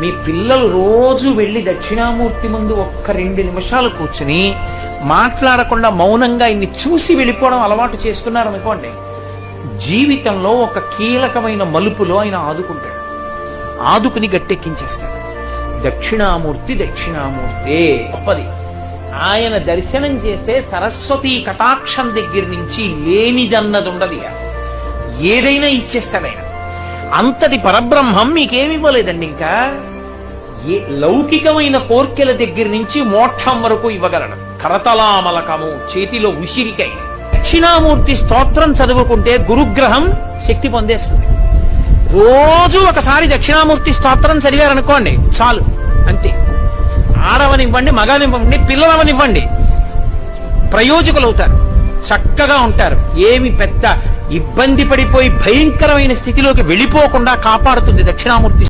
మీ పిల్లలు రోజు వెళ్లి దక్షిణామూర్తి ముందు ఒక్క 2 నిమిషాలు కూర్చుని మాట్లాడకుండా మౌనంగా ఇన్ని చూసి వెళ్ళిపోవడం అలవాటు చేసుకున్నారనుకోండి, జీవితంలో ఒక కీలకమైన మలుపులో ఆయన ఆదుకుంటాడు, ఆదుకుని గట్టెక్కించేస్తాడు. దక్షిణామూర్తి దక్షిణామూర్తే గొప్పది. ఆయన దర్శనం చేస్తే సరస్వతీ కటాక్షం దగ్గర నుంచి లేనిదన్నది ఉండదు, ఏదైనా ఇచ్చేస్తాడు ఆయన. అంతటి పరబ్రహ్మం మీకేమి ఇవ్వలేదండి. ఇంకా లౌకికమైన కోర్కెల దగ్గర నుంచి మోక్షం వరకు ఇవ్వగలడు. కరతలామలకము, చేతిలో ఉసిరికై. దక్షిణామూర్తి స్తోత్రం చదువుకుంటే గురుగ్రహం శక్తి పొందేస్తుంది. రోజు ఒకసారి దక్షిణామూర్తి స్తోత్రం చదివారనుకోండి చాలు, అంతే. ఆడవనివ్వండి, మగనివ్వండి, పిల్లలవనివ్వండి, ప్రయోజకులవుతారు, చక్కగా ఉంటారు. ఏమి పెద్ద ఇబ్బంది పడిపోయి భయంకరమైన స్థితిలోకి వెళ్ళిపోకుండా కాపాడుతుంది దక్షిణామూర్తి